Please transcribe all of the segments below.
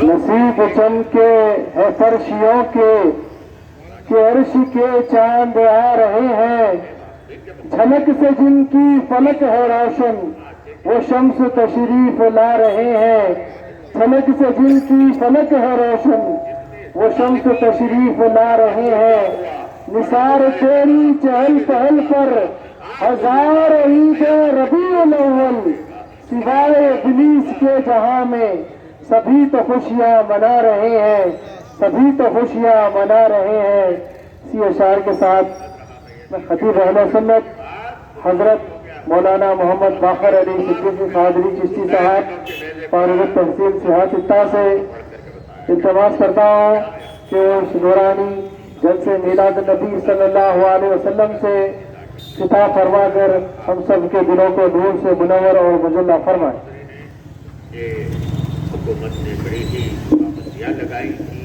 نصیب چمکے ہے فرشیوں کے کہ عرش کے چاند آ رہے ہیں، جھلک سے جن کی فلک ہے روشن وہ شمس تشریف لا رہے ہیں، جھلک سے جن کی فلک ہے روشن وہ شمس تشریف لا رہے ہیں۔ نثار تیری چہل پہل پر ہزار عید ربیع الاول، سوائے ابلیس کے جہاں میں سبھی تو خوشیاں منا رہے ہیں، سبھی تو خوشیاں منا رہے ہیں۔ اسی اشعار کے ساتھ میں خطیب اہل سنت حضرت مولانا محمد باقر علی صدیقی قادری چشتی صاحب فارغ التحصیل سیاحت سے التماس کرتا ہوں کہ اس نورانی جلسے میلاد النبی صلی اللہ علیہ وسلم سے خطاب فرما کر ہم سب کے دلوں کو نور سے منور اور مجلہ فرمائے۔ حکومت نے بڑی ہی پابندیاں لگائی تھی،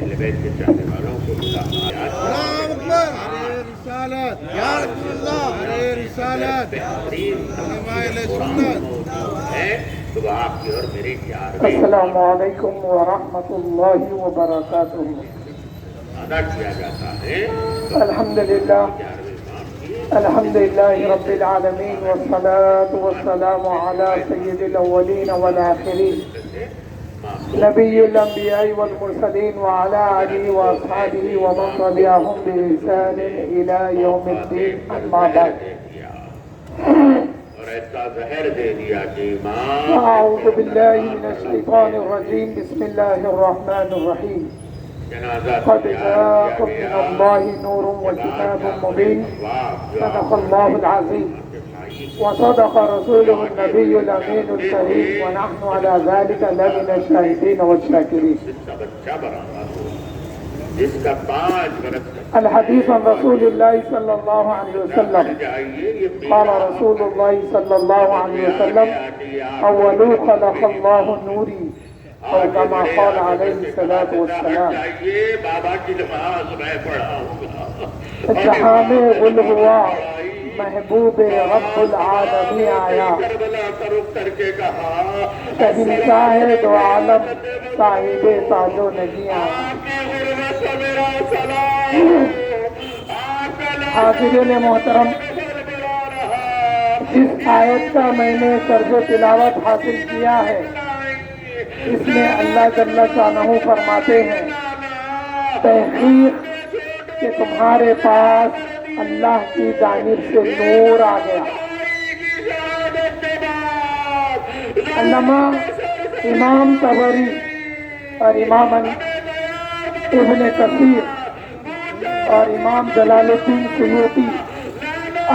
اہل بیت کے چاہنے والوں کو تو آپ کی اور میری السلام علیکم ورحمۃ اللہ وبرکاتہ۔ ادا کیا جاتا ہے الحمدللہ الحمدللہ رب العالمین والصلاة والسلام علی سید الاولین والآخرین نبی الانبیاء والمرسلین وعلی آلہ واصحابہ ومن تبعہم بإحسان الی یوم الدین، اما بعد۔ اور ایسا زہر دے دیا کہ ماں اعوذ باللہ من الشیطان الرجیم، بسم اللہ الرحمن الرحیم۔ قد جاءكم من الله نور وكتاب مبين، صدق الله العظيم وصدق رسوله النبي الأمين الكريم، ونحن على ذلك لمن الشاهدين والشاكرين۔ جس کا 5 برس الحديث عن رسول الله صلى الله عليه وسلم قال رسول الله صلى الله عليه وسلم أول خلق الله نوري، او كما قال عليه الصلاة والسلام۔ بابا کی نماز میں پڑھا ہوں جہاں میں غل ہوا محبوب رب العالمین آیا، کربلا کا رخ کر کے کہا شہنشاہ دو عالم صاحب تاج و نگی آیا۔ آپ کی غربت سے میرا سلام، آپ کا نام حاضرین محترم، ملا رہا جس آیت کا میں نے طرز تلاوت حاصل کیا ہے اس میں اللہ جل شانہ فرماتے ہیں تحقیق کہ تمہارے پاس اللہ کی جانب سے نور آ گیا۔ علامہ امام طبری اور امام ابن کثیر اور امام جلال الدین سیوطی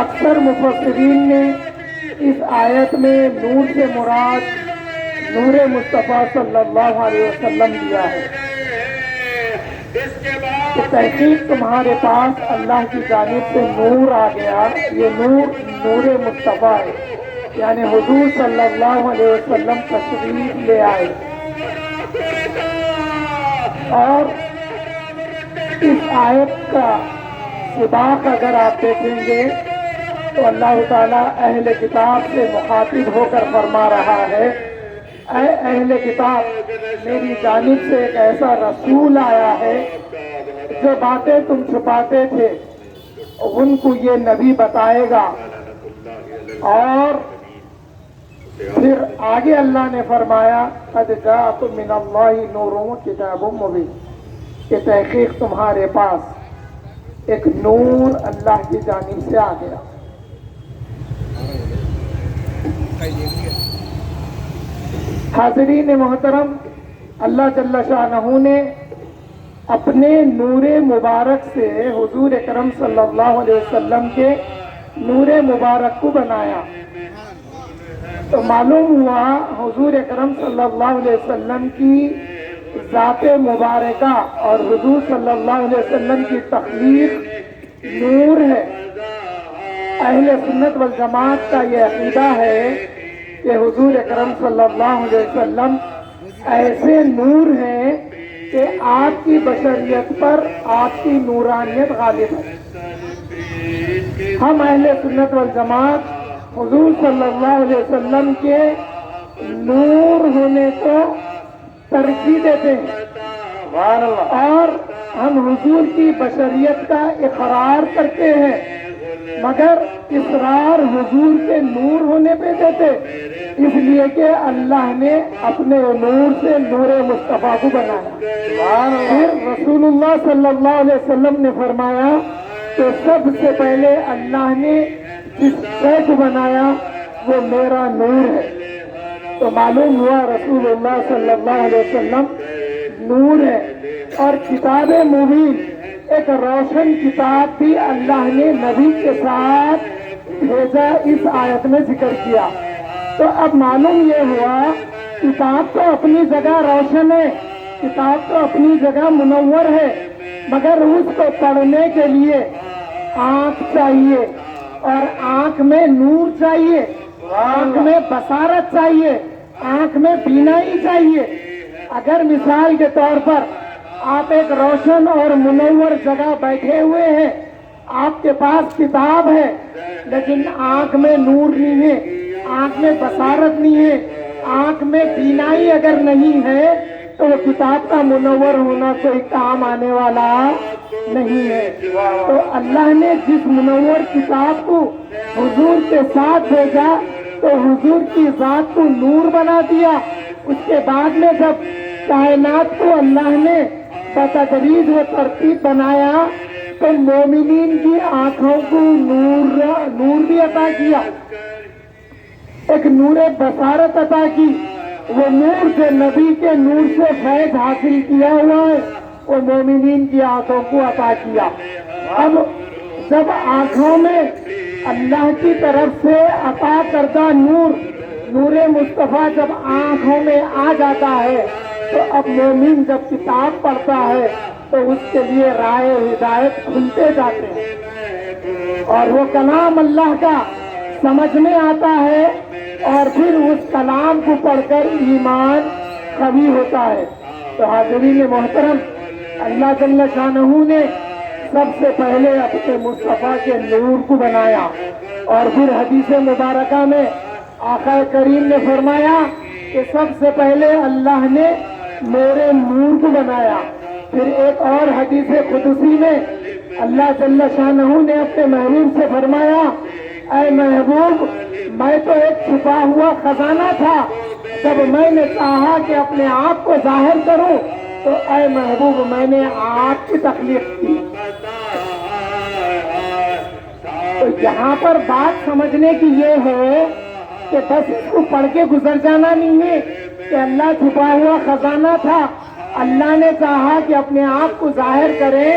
اکثر مفسرین نے اس آیت میں نور سے مراد نور مصطفیٰ صلی اللہ علیہ وسلم دیا ہے کہ تحقیق تمہارے پاس اللہ کی جانب سے نور آ گیا۔ یہ نور نور مصطفیٰ ہے، یعنی حضور صلی اللہ علیہ وسلم تشریف لے آئے۔ اور اس آیت کا سباق اگر آپ دیکھیں گے تو اللہ تعالیٰ اہل کتاب سے مخاطب ہو کر فرما رہا ہے، اے اہل کتاب، میری جانب سے ایک ایسا رسول آیا ہے جو باتیں تم چھپاتے تھے ان کو یہ نبی بتائے گا۔ اور پھر آگے اللہ نے فرمایا قد جاءکم من اللہ نور وکتاب مبین، کہ تحقیق تمہارے پاس ایک نور اللہ کی جانب سے آ گیا۔ حاضرین محترم، اللہ جل شانہ نے اپنے نور مبارک سے حضور اکرم صلی اللہ علیہ وسلم کے نور مبارک کو بنایا، تو معلوم ہوا حضور اکرم صلی اللہ علیہ وسلم کی ذات مبارکہ اور حضور صلی اللہ علیہ وسلم کی تخلیق نور ہے۔ اہل سنت والجماعت کا یہ عقیدہ ہے کہ حضور اکرم صلی اللہ علیہ وسلم ایسے نور ہیں کہ آپ کی بشریت پر آپ کی نورانیت غالب ہے۔ ہم اہل سنت والجماعت حضور صلی اللہ علیہ وسلم کے نور ہونے کو ترجیح دیتے ہیں سبحان اللہ. اور ہم حضور کی بشریت کا اقرار کرتے ہیں، مگر اصرار حضور کے نور ہونے پہ دیتے، اس لیے کہ اللہ نے اپنے نور سے نور مصطفیٰ کو بنایا. سبحان اللہ. پھر رسول اللہ صلی اللہ علیہ وسلم نے فرمایا کہ سب سے پہلے اللہ نے جس شے کو بنایا وہ میرا نور ہے. تو معلوم ہوا رسول اللہ صلی اللہ علیہ وسلم نور ہے. اور کتاب مبین ایک روشن کتاب بھی اللہ نے نبی کے ساتھ بھیجا، اس آیت میں ذکر کیا. تو اب معلوم یہ ہوا کتاب تو اپنی جگہ روشن ہے، کتاب تو اپنی جگہ منور ہے، مگر اس کو پڑھنے کے لیے آنکھ چاہیے، اور آنکھ میں نور چاہیے، آنکھ میں بصارت چاہیے، آنکھ میں بینائی چاہیے. اگر مثال کے طور پر آپ ایک روشن اور منور جگہ بیٹھے ہوئے ہیں، آپ کے پاس کتاب ہے لیکن آنکھ میں نور نہیں ہے، آنکھ میں بصارت نہیں ہے، آنکھ میں بینائی اگر نہیں ہے تو وہ کتاب کا منور ہونا کوئی کام آنے والا نہیں ہے. تو اللہ نے جس منور کتاب کو حضور کے ساتھ بھیجا تو حضور کی ذات کو نور بنا دیا. اس کے بعد میں جب کائنات کو اللہ نے بتدریج و ترتیب بنایا تو مومنین کی آنکھوں کو نور بھی عطا کیا، ایک نور بصارت عطا کی. وہ نور جو نبی کے نور سے فیض حاصل کیا ہوا ہے وہ مومنین کی آنکھوں کو عطا کیا. اب جب آنکھوں میں اللہ کی طرف سے عطا کردہ نور مصطفیٰ جب آنکھوں میں آ جاتا ہے تو اب مومن جب کتاب پڑھتا ہے تو اس کے لیے راہ ہدایت کھلتے جاتے ہیں اور وہ کلام اللہ کا سمجھ میں آتا ہے، اور پھر اس کلام کو پڑھ کر ایمان قوی ہوتا ہے. تو حاضرین محترم، اللہ جل شانہ نے سب سے پہلے اپنے مصطفیٰ کے نور کو بنایا، اور پھر حدیث مبارکہ میں آقا کریم نے فرمایا کہ سب سے پہلے اللہ نے میرے نور کو بنایا. پھر ایک اور حدیث قدسی میں اللہ جل شانہ نے اپنے محبوب سے فرمایا، اے محبوب، میں تو ایک چھپا ہوا خزانہ تھا، جب میں نے چاہا کہ اپنے آپ کو ظاہر کروں تو اے محبوب میں نے آپ کی تخلیق کی. تو یہاں پر بات سمجھنے کی یہ ہے کہ بس اس کو پڑھ کے گزر جانا نہیں ہے کہ اللہ چھپا ہوا خزانہ تھا، اللہ نے چاہا کہ اپنے آپ کو ظاہر کرے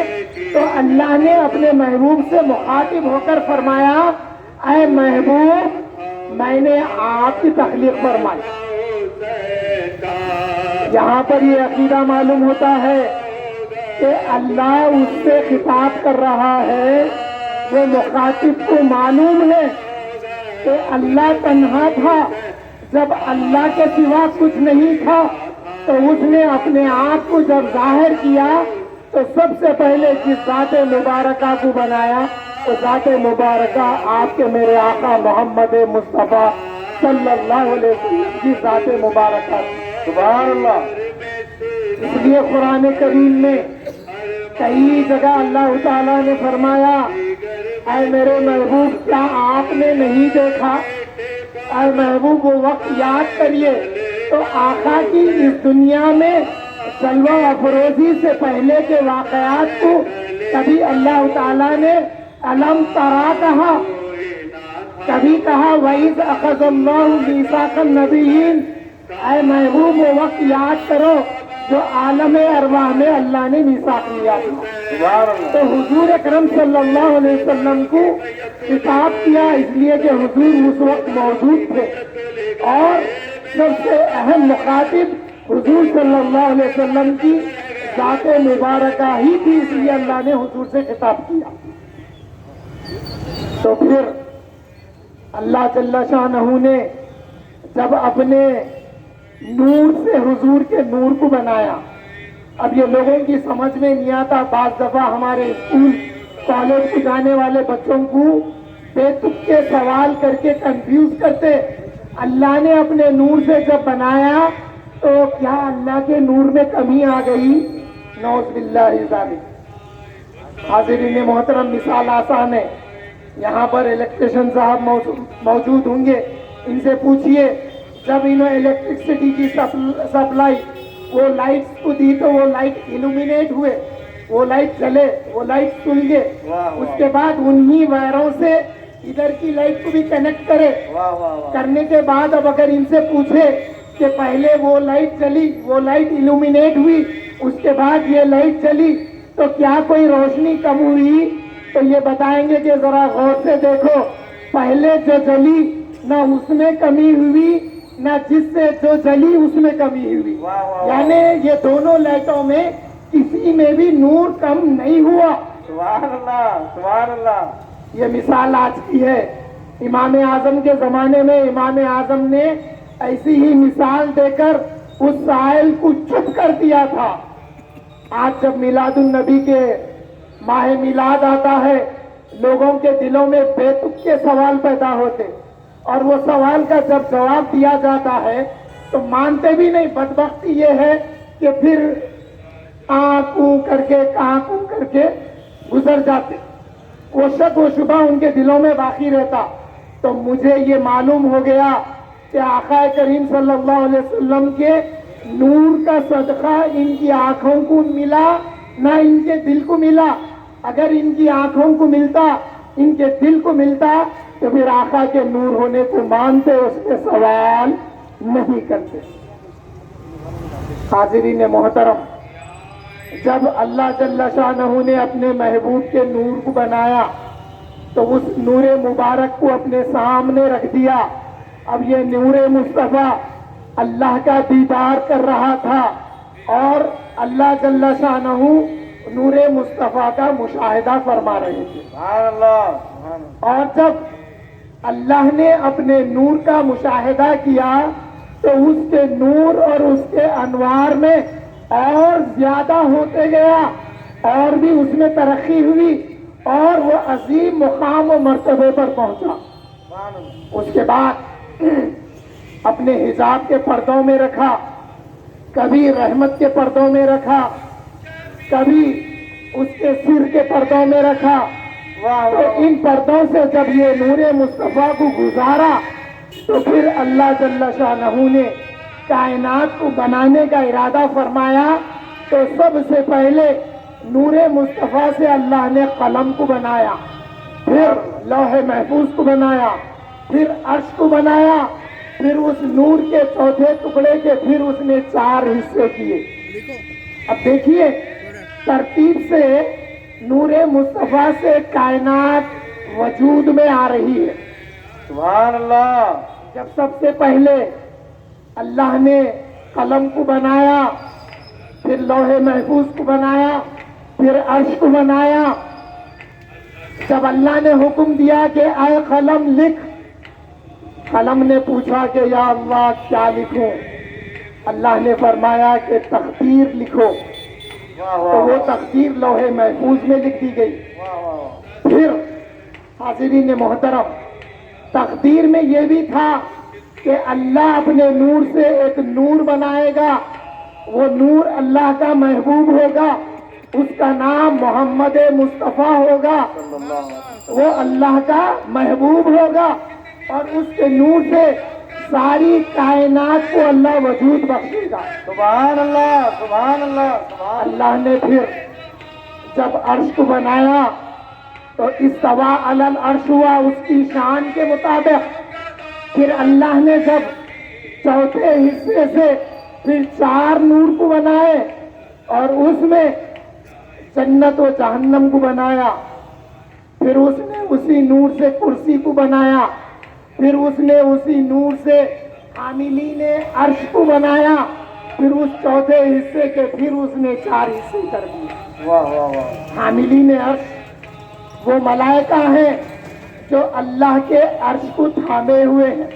تو اللہ نے اپنے محبوب سے مخاطب ہو کر فرمایا، اے محبوب میں نے آپ کی تخلیق فرمائی. یہاں پر یہ عقیدہ معلوم ہوتا ہے کہ اللہ اس سے خطاب کر رہا ہے، وہ مخاطب کو معلوم ہے کہ اللہ تنہا تھا، جب اللہ کے سوا کچھ نہیں تھا تو اس نے اپنے آپ کو جب ظاہر کیا تو سب سے پہلے جس ذات مبارکہ کو بنایا تو ذات مبارکہ آپ کے میرے آقا محمد مصطفیٰ صلی اللہ علیہ وسلم کی ذات مبارکہ. سبحان اللہ. اس لیے قرآن کریم میں کئی جگہ اللہ تعالیٰ نے فرمایا، اے میرے محبوب کیا آپ نے نہیں دیکھا؟ اے محبوب وہ وقت یاد کریے. تو آقا کی اس دنیا میں جلوہ افروزی سے پہلے کے واقعات کو کبھی اللہ تعالیٰ نے الم ترا کہا، کبھی کہا وَإِذْ أَخَذَ اللَّهُ مِيثَاقَ النَّبِيِّينَ. اے محبوب وہ وقت یاد کرو جو عالم ارواح میں اللہ نے میثاق لیا تھا. تو حضور اکرم صلی اللہ علیہ وسلم کو خطاب کیا اس لیے کہ حضور اس وقت موجود تھے، اور سب سے اہم مخاطب حضور صلی اللہ علیہ وسلم کی ذات مبارکہ ہی تھی، اس لیے اللہ نے حضور سے خطاب کیا. تو پھر اللہ جل شانہ نے جب اپنے نور سے حضور کے نور کو بنایا. اب یہ لوگوں کی سمجھ میں نہیں آتا، بعض دفعہ ہمارے اسکول کالج کو جانے والے بچوں کو بے تکے سوال کر کے کنفیوز کرتے. اللہ نے اپنے نور سے جب بنایا تو کیا اللہ کے نور میں کمی آ گئی؟ نعوذ باللہ ذالک۔ حاضرین محترم، مثال آسان ہے، یہاں پر الیکٹریشین صاحب موجود ہوں گے، ان سے پوچھئے جب انہوں الیکٹرسٹی کی سپلائی وہ لائٹس کو دی تو وہ لائٹ الومینیٹ ہوئے، وہ لائٹ جلے، وہ لائٹ سل گئے، اس کے بعد انہی وائروں سے ادھر کی لائٹ کو بھی کنیکٹ کرے، کرنے کے بعد اب اگر ان سے پوچھے کہ پہلے وہ لائٹ چلی، وہ لائٹ الومینیٹ ہوئی، اس کے بعد یہ لائٹ چلی تو کیا کوئی روشنی کم ہوئی؟ تو یہ بتائیں گے کہ ذرا غور سے دیکھو، پہلے جو جلی نہ اس میں کمی ہوئی، نہ جس سے جو جلی اس میں کمی ہوئی، یعنی یہ دونوں لائٹوں میں کسی میں بھی نور کم نہیں ہوا۔ سبحان اللہ، سبحان اللہ۔ یہ مثال آج کی ہے، امام اعظم کے زمانے میں امام اعظم نے ایسی ہی مثال دے کر اس سائل کو چپ کر دیا تھا۔ آج جب میلاد النبی کے ماہ میلاد آتا ہے، لوگوں کے دلوں میں بے تک کے سوال پیدا ہوتے، اور وہ سوال کا جب جواب دیا جاتا ہے تو مانتے بھی نہیں۔ بدبختی یہ ہے کہ پھر کوں کر کے گزر جاتے، وہ شک و شبہ ان کے دلوں میں باقی رہتا۔ تو مجھے یہ معلوم ہو گیا کہ آقا کریم صلی اللہ علیہ وسلم کے نور کا صدقہ ان کی آنکھوں کو ملا، نہ ان کے دل کو ملا۔ اگر ان کی آنکھوں کو ملتا، ان کے دل کو ملتا تو پھر آقا کے نور ہونے کو مانتے، اس پہ سوال نہیں کرتے۔ حاضرین محترم، جب اللہ جل شانہ نے اپنے محبوب کے نور کو بنایا تو اس نور مبارک کو اپنے سامنے رکھ دیا۔ اب یہ نور مصطفیٰ اللہ کا دیدار کر رہا تھا اور اللہ جل شانہ نور مصطفیٰ کا مشاہدہ فرما رہے تھے۔ سبحان اللہ، سبحان اللہ۔ اور جب اللہ نے اپنے نور کا مشاہدہ کیا تو اس کے نور اور اس کے انوار میں اور زیادہ ہوتے گیا، اور بھی اس میں ترقی ہوئی اور وہ عظیم مقام و مرتبے پر پہنچا۔ سبحان اللہ۔ اس کے بعد اپنے حجاب کے پردوں میں رکھا، کبھی رحمت کے پردوں میں رکھا، کبھی اس کے سر کے پردوں میں رکھا۔ تو ان پردوں سے جب یہ نور مصطفیٰ کو گزارا تو پھر اللہ جل شانہ نے کائنات کو بنانے کا ارادہ فرمایا تو سب سے پہلے نور مصطفیٰ سے اللہ نے قلم کو بنایا، پھر لوح محفوظ کو بنایا، پھر عرش کو بنایا، پھر اس نور کے چوتھے ٹکڑے کے پھر اس نے 4 حصے کیے۔ اب دیکھیے ترتیب سے نور مصطفیٰ سے کائنات وجود میں آ رہی ہے۔ سبحان اللہ۔ جب سب سے پہلے اللہ نے قلم کو بنایا، پھر لوح محفوظ کو بنایا، پھر عرش کو بنایا، جب اللہ نے حکم دیا کہ اے قلم لکھ، قلم نے پوچھا کہ یا اللہ کیا لکھوں؟ اللہ نے فرمایا کہ تقدیر لکھو، تو وہ تقدیر لوح محفوظ میں لکھ دی گئی۔ پھر حاضرین محترم، تقدیر میں یہ بھی تھا کہ اللہ اپنے نور سے ایک نور بنائے گا، وہ نور اللہ کا محبوب ہوگا، اس کا نام محمد مصطفیٰ ہوگا، وہ اللہ کا محبوب ہوگا، اور اس کے نور سے ساری کائنات کو اللہ وجود بخشے گا۔ سبحان اللہ، سبحان اللہ، سبحان اللہ نے پھر جب عرش کو بنایا تو استوا علی العرش ہوا اس کی شان کے مطابق۔ پھر اللہ نے جب چوتھے حصے سے پھر 4 نور کو بنائے اور اس میں جنت و جہنم کو بنایا، پھر اس نے اسی نور سے کرسی کو بنایا، پھر اس نے اسی نور سے حاملین عرش کو بنایا، پھر اس چوتھے حصے کے پھر اس نے 4 حصے کر دیے۔ واہ واہ واہ۔ حاملین عرش وہ ملائکہ ہیں جو اللہ کے عرش کو تھامے ہوئے ہیں،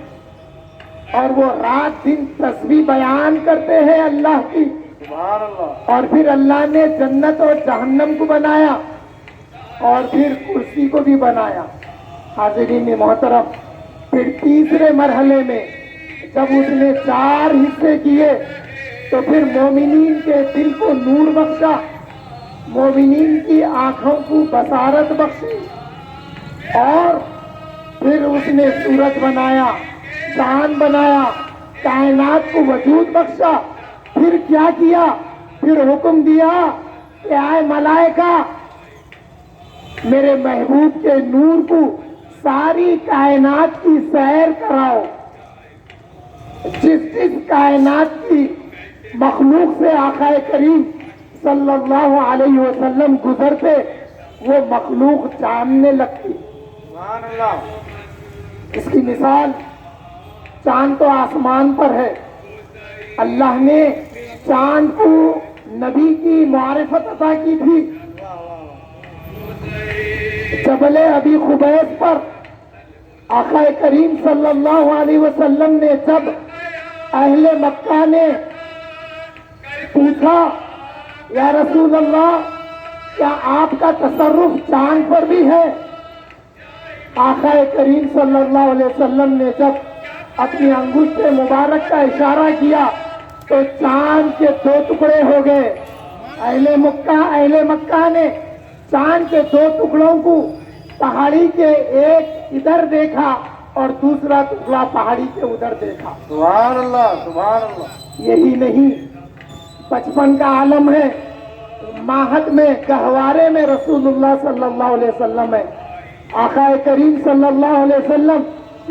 اور وہ رات دن تسبیح بیان کرتے ہیں اللہ کی۔ سبحان اللہ۔ اور پھر اللہ نے جنت اور جہنم کو بنایا اور پھر کرسی کو بھی بنایا۔ حاضرین محترم، پھر تیسرے مرحلے میں جب اس نے 4 حصے کیے تو پھر مومنین کے دل کو نور بخشا، مومنین کی آنکھوں کو بصارت بخشی، اور پھر اس نے سورج بنایا، چاند بنایا، کائنات کو وجود بخشا۔ پھر کیا کیا؟ پھر حکم دیا کہ آئے ملائکہ، میرے محبوب کے نور کو ساری کائنات کی سیر کراؤ۔ جس جس کائنات کی مخلوق سے آقا کریم صلی اللہ علیہ وسلم گزرتے، وہ مخلوق جاننے لگتی۔ سبحان اللہ، اس کی مثال چاند تو آسمان پر ہے، اللہ نے چاند کو نبی کی معرفت عطا کی تھی۔ جبل ابی قبیس پر آقا کریم صلی اللہ علیہ وسلم نے جب اہل مکہ نے پوچھا یا رسول اللہ کیا آپ کا تصرف چاند پر بھی ہے، آقا کریم صلی اللہ علیہ وسلم نے جب اپنی انگشت مبارک کا اشارہ کیا تو چاند کے دو ٹکڑے ہو گئے۔ اہل مکہ نے چاند کے دو ٹکڑوں کو پہاڑی کے ایک ادھر دیکھا اور دوسرا ٹکڑا پہاڑی کے ادھر دیکھا۔ سبحان اللہ، سبحان اللہ، یہی نہیں، بچپن کا عالم ہے، ماہد میں گہوارے میں رسول اللہ صلی اللہ علیہ وسلم ہے۔ آقا کریم صلی اللہ علیہ وسلم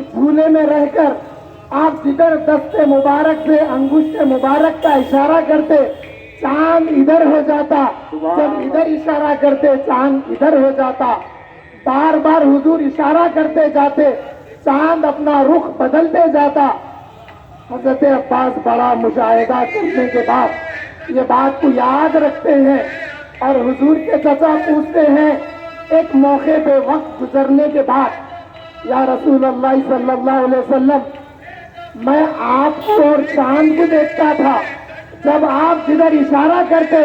جھولے میں رہ کر آپ جدھر دست مبارک سے انگشت مبارک کا اشارہ کرتے چاند ادھر ہو جاتا، جب ادھر اشارہ کرتے چاند ادھر ہو جاتا، بار بار حضور اشارہ کرتے جاتے چاند اپنا رخ بدلتے جاتا۔ حضرت عباس بڑا مشاہدہ کرنے کے بعد یہ بات کو یاد رکھتے ہیں اور حضور کے چچا پوچھتے ہیں ایک موقع پہ وقت گزرنے کے بعد، یا رسول اللہ صلی اللہ علیہ وسلم میں آپ کو اور چاند کو دیکھتا تھا، جب آپ جدھر اشارہ کرتے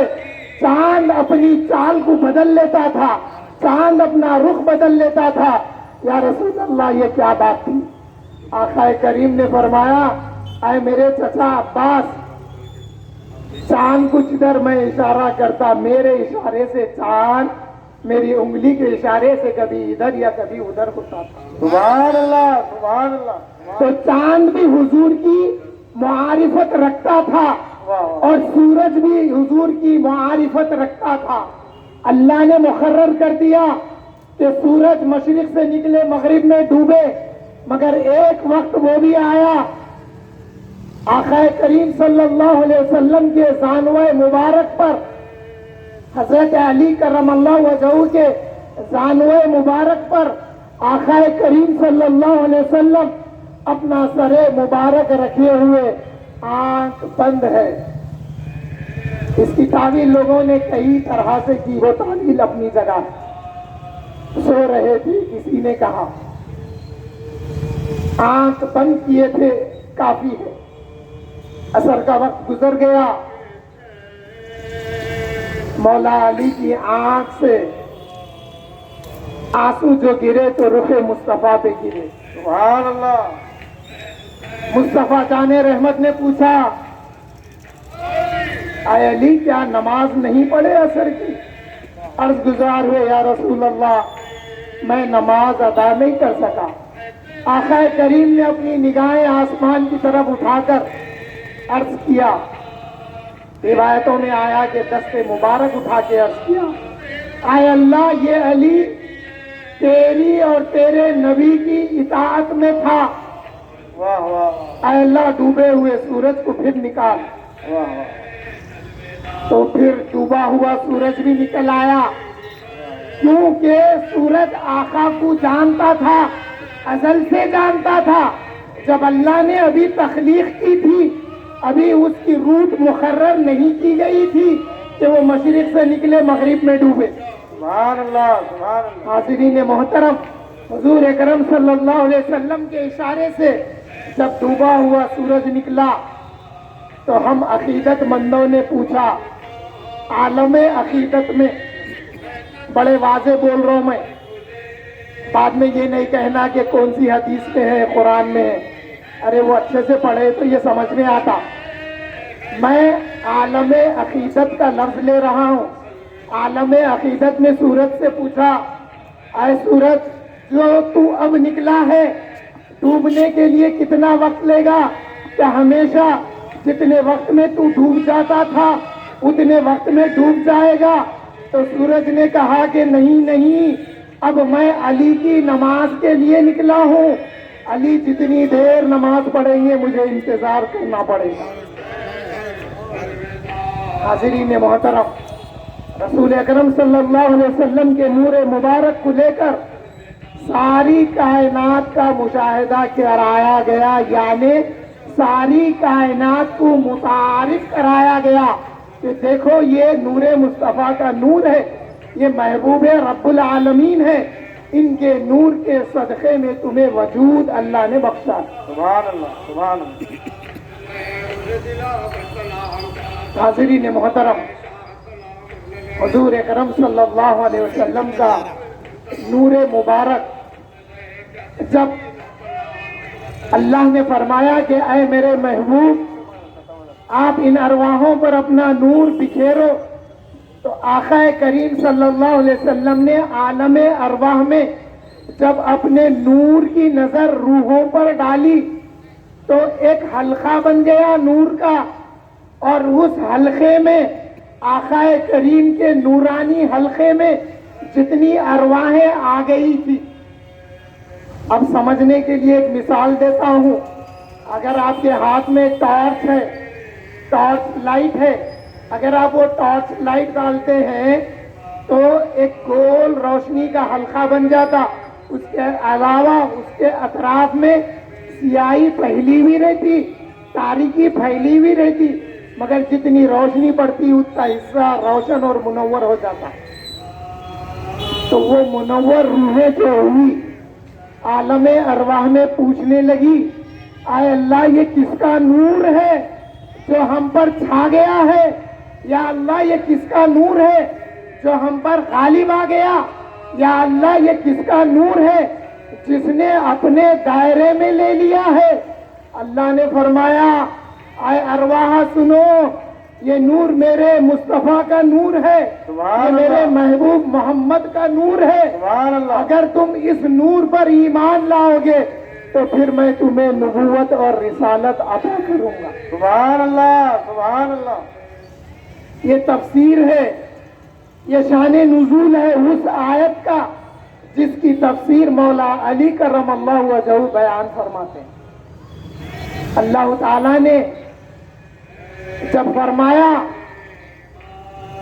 چاند اپنی چال کو بدل لیتا تھا، چاند اپنا رخ بدل لیتا تھا، یا رسول اللہ یہ کیا بات تھی؟ آقا کریم نے فرمایا اے میرے چچا عباس، چاند کو جدھر میں اشارہ کرتا میرے اشارے سے چاند میری انگلی کے اشارے سے کبھی ادھر یا کبھی ادھر ہوتا تھا۔ سبحان اللہ، سبحان اللہ، تو چاند بھی حضور کی معرفت رکھتا تھا واہ، اور سورج بھی حضور کی معرفت رکھتا تھا۔ اللہ نے مقرر کر دیا کہ سورج مشرق سے نکلے مغرب میں ڈوبے، مگر ایک وقت وہ بھی آیا آقا کریم صلی اللہ علیہ وسلم کے زانوہ مبارک پر، حضرت علی کرم اللہ وجہہ کے زانوہ مبارک پر آقا کریم صلی اللہ علیہ وسلم اپنا سر مبارک رکھے ہوئے آنکھ بند ہے۔ اس کی تعویل لوگوں نے کئی طرح سے کی، وہ تعویل اپنی جگہ، سو رہے تھے کسی نے کہا، آنکھ بند کیے تھے کافی ہے، عصر کا وقت گزر گیا، مولا علی کی آنکھ سے آنسو جو گرے تو رخ مصطفیٰ پہ گرے۔ سبحان اللہ، مصطفیٰ جان رحمت نے پوچھا اے علی کیا نماز نہیں پڑھے عصر کی؟ عرض گزار ہوئے یا رسول اللہ میں نماز ادا نہیں کر سکا۔ آقا کریم نے اپنی نگاہیں آسمان کی طرف اٹھا کر عرض کیا، روایتوں میں آیا کہ دست مبارک اٹھا کے عرض کیا اے اللہ یہ علی تیری اور تیرے نبی کی اطاعت میں تھا، واہ واہ، اے اللہ ڈوبے ہوئے سورج کو پھر نکال۔ واہ واہ، تو پھر ڈوبا ہوا سورج بھی نکل آیا، کیونکہ سورج آقا کو جانتا تھا، ازل سے جانتا تھا۔ جب اللہ نے ابھی تخلیق کی تھی ابھی اس کی روٹ مقرر نہیں کی گئی تھی کہ وہ مشرق سے نکلے مغرب میں ڈوبے۔ سبحان اللہ، سبحان اللہ، حاضرین محترم، حضور اکرم صلی اللہ علیہ وسلم کے اشارے سے جب ڈوبا ہوا سورج نکلا تو ہم عقیدت مندوں نے پوچھا، عالم عقیدت میں بڑے واضح بول رہا ہوں میں، بعد میں یہ نہیں کہنا کہ کون سی حدیث میں ہے قرآن میں ہے، ارے وہ اچھے سے پڑھے تو یہ سمجھ میں آتا۔ میں عالم عقیدت کا لفظ لے رہا ہوں. عالم عقیدت نے سورج سے پوچھا اے سورج جو تو اب نکلا ہے ڈوبنے کے لیے کتنا وقت لے گا؟ کہ ہمیشہ جتنے وقت میں تو ڈوب جاتا تھا اتنے وقت میں ڈوب جائے گا. تو سورج نے کہا کہ نہیں، اب میں علی کی نماز کے لیے نکلا ہوں. علی جتنی دیر نماز پڑھیں گے مجھے انتظار کرنا پڑے گا. حاضرین محترم، رسول اکرم صلی اللہ علیہ وسلم کے نور مبارک کو لے کر ساری کائنات کا مشاہدہ کرایا گیا، یعنی ساری کائنات کو متعارف کرایا گیا کہ دیکھو یہ نور مصطفیٰ کا نور ہے، یہ محبوب رب العالمین ہے، ان کے نور کے صدقے میں تمہیں وجود اللہ نے بخشا. سبحان اللہ سبحان اللہ. حاضرین محترم، حضور اکرم صلی اللہ علیہ وسلم کا نور مبارک جب اللہ نے فرمایا کہ اے میرے محبوب آپ ان ارواحوں پر اپنا نور بکھیرو، تو آقا کریم صلی اللہ علیہ وسلم نے عالم ارواح میں جب اپنے نور کی نظر روحوں پر ڈالی تو ایک حلقہ بن گیا نور کا، اور اس حلقے میں آقا کریم کے نورانی حلقے میں جتنی ارواحیں آ گئی تھی. اب سمجھنے کے لیے ایک مثال دیتا ہوں. اگر آپ کے ہاتھ میں ٹارچ ہے، ٹارچ لائٹ ہے، اگر آپ وہ ٹارچ لائٹ ڈالتے ہیں تو ایک گول روشنی کا حلقہ بن جاتا. اس کے علاوہ اس کے اطراف میں سیاہی پھیلی ہوئی رہتی، تاریکی پھیلی ہوئی رہتی، مگر جتنی روشنی پڑتی اتنا حصہ روشن اور منور ہو جاتا. تو وہ منور روحیں جو ہوئی عالم ارواح میں پوچھنے لگی اے اللہ یہ کس کا نور ہے جو ہم پر چھا گیا ہے؟ یا اللہ یہ کس کا نور ہے جو ہم پر غالب آ گیا؟ یا اللہ یہ کس کا نور ہے جس نے اپنے دائرے میں لے لیا ہے؟ اللہ نے فرمایا اے ارواح سنو، یہ نور میرے مصطفیٰ کا نور ہے، یہ میرے محبوب محمد کا نور ہے. سبحان اللہ. اگر تم اس نور پر ایمان لاؤ گے تو پھر میں تمہیں نبوت اور رسالت عطا کروں گا. سبحان اللہ سبحان اللہ. یہ تفسیر ہے، یہ شان نزول ہے اس آیت کا جس کی تفسیر مولا علی کرم اللہ وجہہ بیان فرماتے ہیں. اللہ تعالیٰ نے جب فرمایا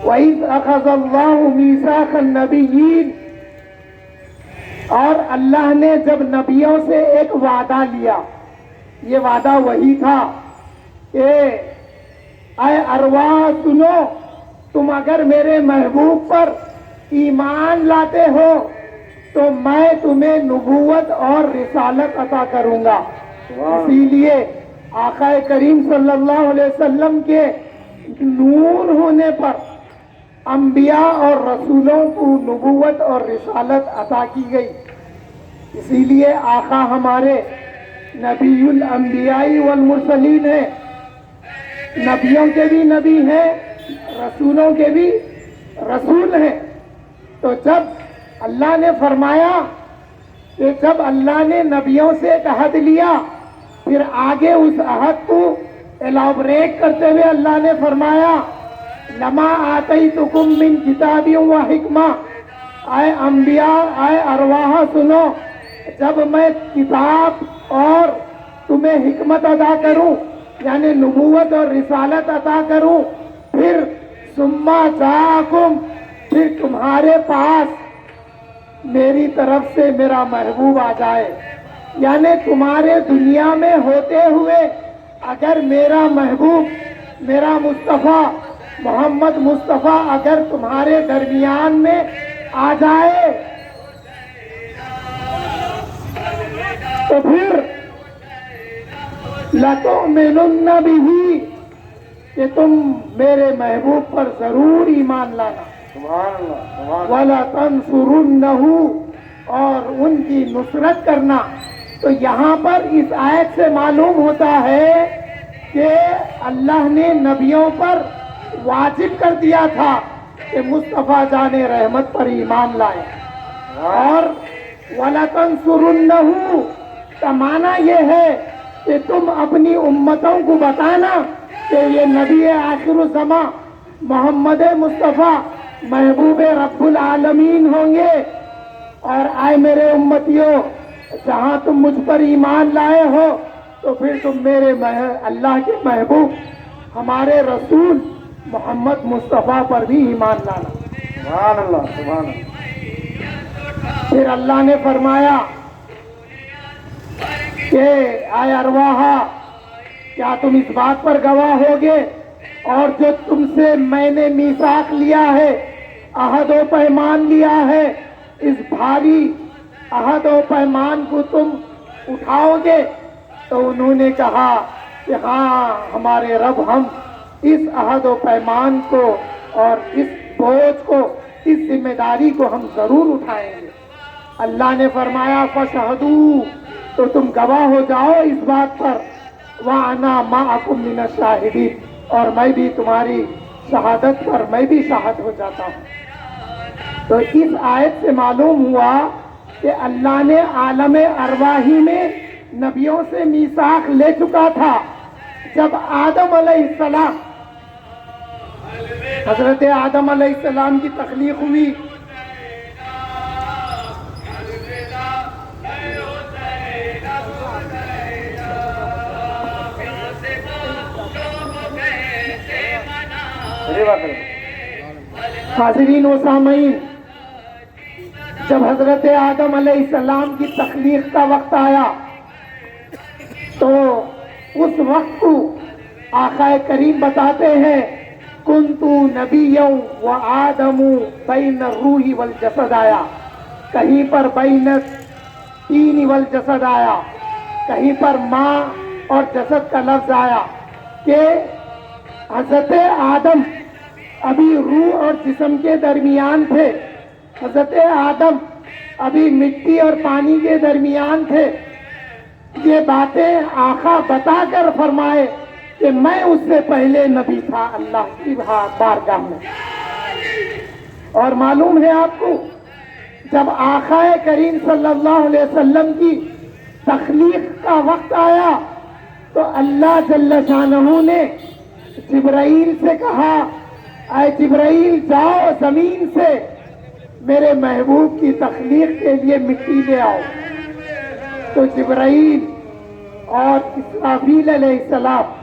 وَإِذْ أَخَذَ اللَّهُ مِيثَاقَ النَّبِيِّينَ، اور اللہ نے جب نبیوں سے ایک وعدہ لیا، یہ وعدہ وہی تھا کہ اے ارواح سنو، تم اگر میرے محبوب پر ایمان لاتے ہو تو میں تمہیں نبوت اور رسالت عطا کروں گا. اسی لیے آقا کریم صلی اللہ علیہ وسلم کے نور ہونے پر انبیاء اور رسولوں کو نبوت اور رسالت عطا کی گئی. اسی لیے آقا ہمارے نبی الانبیاء والمرسلین ہیں، نبیوں کے بھی نبی ہیں، رسولوں کے بھی رسول ہیں. تو جب اللہ نے فرمایا کہ جب اللہ نے نبیوں سے ایک عہد لیا، پھر آگے اس عہد کو ایلابریٹ کرتے ہوئے اللہ نے فرمایا لما آتیتکم من کتاب و حکمہ، اے انبیاء اے ارواح سنو، جب میں کتاب اور تمہیں حکمت عطا کروں یعنی نبوت اور رسالت عطا کروں، پھر ثم جاءکم، پھر تمہارے پاس میری طرف سے میرا محبوب آ جائے، یعنی تمہارے دنیا میں ہوتے ہوئے اگر میرا محبوب میرا مصطفیٰ محمد مصطفیٰ اگر تمہارے درمیان میں آ جائے تو پھر لَتُؤْمِنُنَّ بِهِ، کہ تم میرے محبوب پر ضرور ایمان لانا. سبحان اللہ سبحان اللہ. وَلَتَنْصُرُنَّهُ، اور ان کی نصرت کرنا. تو یہاں پر اس آیت سے معلوم ہوتا ہے کہ اللہ نے نبیوں پر واجب کر دیا تھا کہ مصطفیٰ جان رحمت پر ایمان لائیں، اور وَلَتَنْصُرُنَّهُ کا معنی یہ ہے کہ تم اپنی امتوں کو بتانا کہ یہ نبی آخر الزمان محمد مصطفیٰ محبوب رب العالمین ہوں گے، اور آئے میرے امتیوں، جہاں تم مجھ پر ایمان لائے ہو تو پھر تم میرے اللہ کے محبوب ہمارے رسول محمد مصطفیٰ پر بھی ایمان لانا۔ سبحان اللہ، سبحان اللہ۔ پھر اللہ نے فرمایا کہ اے ارواح، کیا تم اس بات پر گواہ ہوگے اور جو تم سے میں نے میثاق لیا ہے، عہد و پیمان لیا ہے، اس بھاری عہد و پیمان کو تم اٹھاؤ گے؟ تو انہوں نے کہا کہ ہاں ہمارے رب، ہم اس عہد و پیمان کو اور اس بوجھ کو، اس ذمہ داری کو ہم ضرور اٹھائیں گے۔ اللہ نے فرمایا فَشَهَدُوا، تو تم گواہ ہو جاؤ اس بات پر، وَأَنَا مَعَكُمْ مِنَ الشَّاهِدِينَ، اور میں بھی تمہاری شہادت پر میں بھی شاہد ہو جاتا ہوں۔ تو اس آیت سے معلوم ہوا کہ اللہ نے عالم ارواحی میں نبیوں سے میثاق لے چکا تھا۔ جب آدم علیہ السلام، حضرت آدم علیہ السلام کی تخلیق ہوئی، صحیح بات ہے۔ حاضرین و سامعین، جب حضرت آدم علیہ السلام کی تخلیق کا وقت آیا تو اس وقت کو آقا کریم بتاتے ہیں کنتُ نبیًا وآدم بین الروح والجسد آیا، کہیں پر بین الطین والجسد آیا، کہیں پر ماں اور جسد کا لفظ آیا کہ حضرت آدم ابھی روح اور جسم کے درمیان تھے، حضرت آدم ابھی مٹی اور پانی کے درمیان تھے۔ یہ باتیں آقا بتا کر فرمائے کہ میں اس سے پہلے نبی تھا اللہ کی بارگاہ میں۔ اور معلوم ہے آپ کو، جب آقا کریم صلی اللہ علیہ وسلم کی تخلیق کا وقت آیا تو اللہ جل شانہ نے جبرائیل سے کہا اے جبرائیل جاؤ زمین سے میرے محبوب کی تخلیق کے لیے مٹی لے آؤ۔ تو جبرائیل اور اسرافیل علیہ السلام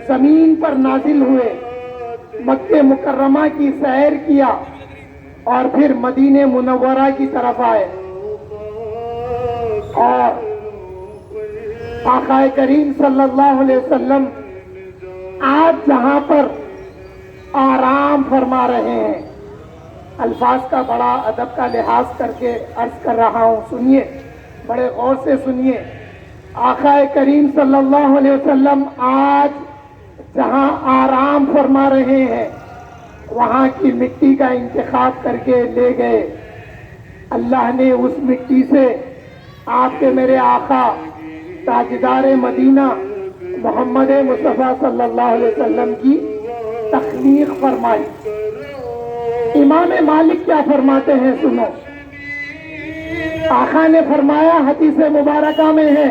زمین پر نازل ہوئے، مکہ مکرمہ کی سیر کیا اور پھر مدینہ منورہ کی طرف آئے، اور آقا کریم صلی اللہ علیہ وسلم آج جہاں پر آرام فرما رہے ہیں، الفاظ کا بڑا ادب کا لحاظ کر کے عرض کر رہا ہوں، سنیے بڑے غور سے سنیے۔ آقا کریم صلی اللہ علیہ وسلم آج جہاں آرام فرما رہے ہیں وہاں کی مٹی کا انتخاب کر کے لے گئے۔ اللہ نے اس مٹی سے آپ کے میرے آقا تاجدار مدینہ محمد مصطفیٰ صلی اللہ علیہ وسلم کی تخلیق فرمائی۔ امام مالک کیا فرماتے ہیں سنو، آقا نے فرمایا، حدیث مبارکہ میں ہے،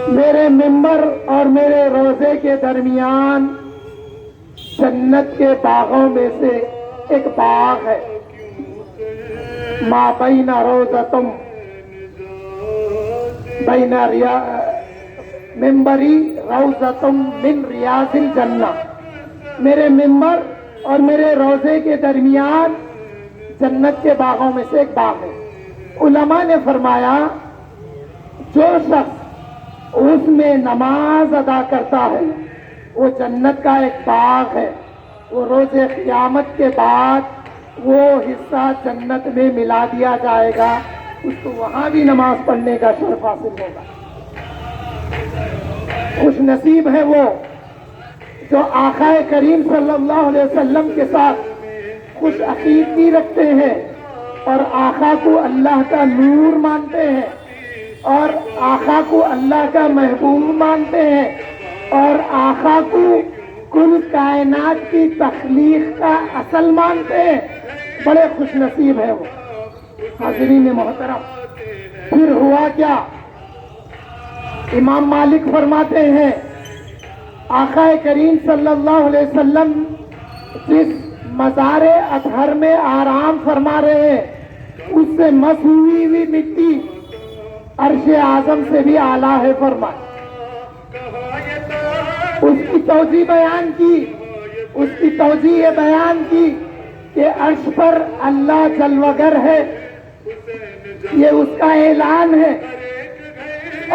میرے ممبر اور میرے روضے کے درمیان جنت کے باغوں میں سے ایک باغ ہے، ما بین روضتم بین ممبری روضتم من ریاض الجنہ، میرے ممبر اور میرے روضے کے درمیان جنت کے باغوں میں سے ایک باغ ہے۔ علماء نے فرمایا جو شخص اس میں نماز ادا کرتا ہے وہ جنت کا ایک باغ ہے، وہ روز قیامت کے بعد وہ حصہ جنت میں ملا دیا جائے گا، اس کو وہاں بھی نماز پڑھنے کا شرف حاصل ہوگا۔ خوش نصیب ہے وہ جو آقا کریم صلی اللہ علیہ وسلم کے ساتھ خوش عقیدگی رکھتے ہیں اور آقا کو اللہ کا نور مانتے ہیں۔ اور آقا کو اللہ کا محبوب مانتے ہیں اور آقا کو کل کائنات کی تخلیق کا اصل مانتے ہیں، بڑے خوش نصیب ہیں وہ۔ حاضرین محترم، پھر ہوا کیا؟ امام مالک فرماتے ہیں آقا کریم صلی اللہ علیہ وسلم جس مزار اطہر میں آرام فرما رہے ہیں اس سے مس ہوئی مٹی عرش اعظم سے بھی اعلیٰ ہے فرمائے۔ اس کی توجیہ بیان کی، اس کی توجیہ یہ بیان کی کہ عرش پر اللہ جلوگر ہے، یہ اس کا اعلان ہے،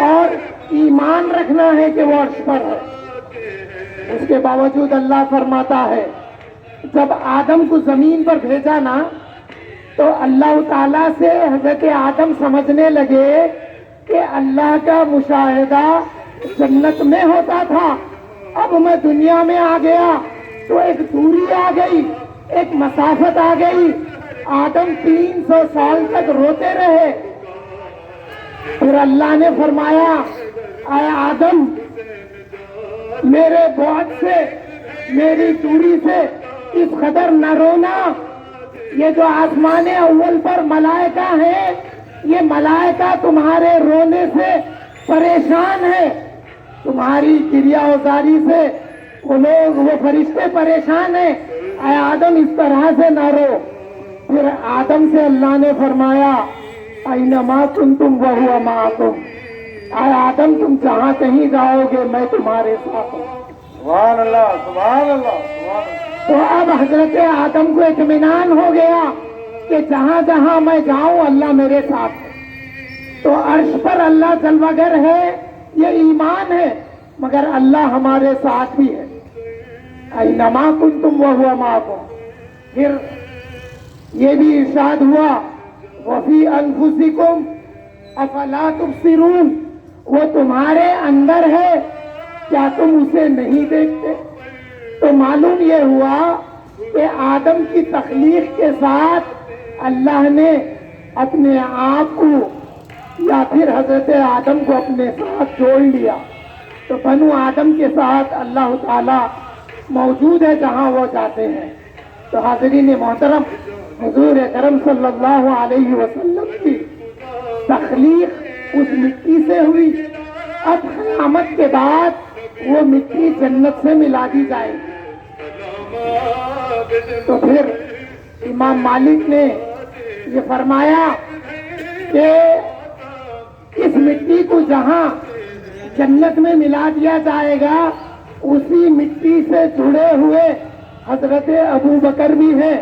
اور ایمان رکھنا ہے کہ وہ عرش پر ہے۔ اس کے باوجود اللہ فرماتا ہے جب آدم کو زمین پر بھیجا نا تو اللہ تعالیٰ سے حضرت آدم سمجھنے لگے کہ اللہ کا مشاہدہ جنت میں ہوتا تھا، اب میں دنیا میں آ گیا تو ایک دوری آ گئی، ایک مسافت آ گئی۔ آدم 300 سال تک روتے رہے۔ پھر اللہ نے فرمایا اے آدم میرے بعد سے، میری دوری سے اس قدر نہ رونا، یہ جو آسمان اول پر ملائکہ ہیں یہ ملائکہ تمہارے رونے سے پریشان ہے، تمہاری کریا ازاری سے وہ لوگ، وہ فرشتے پریشان ہیں، اے آدم اس طرح سے نہ رو۔ پھر آدم سے اللہ نے فرمایا اینما کنتم وہو معکم، اے آدم تم جہاں کہیں جاؤ گے میں تمہارے ساتھ ہوں۔ سبحان اللہ، سبحان اللہ، سبحان اللہ۔ تو اب حضرت آدم کو اطمینان ہو گیا کہ جہاں جہاں میں جاؤں اللہ میرے ساتھ ہے۔ تو عرش پر اللہ جلوگر ہے، یہ ایمان ہے، مگر اللہ ہمارے ساتھ بھی ہے۔ اینما کنتم وہو معکم۔ پھر یہ بھی ارشاد ہوا وفی انفسکم افلا تبصرون، وہ تمہارے اندر ہے کیا تم اسے نہیں دیکھتے؟ تو معلوم یہ ہوا کہ آدم کی تخلیق کے ساتھ اللہ نے اپنے آپ کو یا پھر حضرت آدم کو اپنے ساتھ جوڑ لیا۔ تو بنو آدم کے ساتھ اللہ تعالی موجود ہے جہاں وہ جاتے ہیں۔ تو حاضرین محترم، حضور اکرم صلی اللہ علیہ وسلم کی تخلیق اس مٹی سے ہوئی، اب قیامت کے بعد وہ مٹی جنت سے ملا دی جائے گی۔ تو پھر امام مالک نے یہ فرمایا کہ اس مٹی کو جہاں جنت میں ملا دیا جائے گا اسی مٹی سے جڑے ہوئے حضرت ابو بکر بھی ہیں،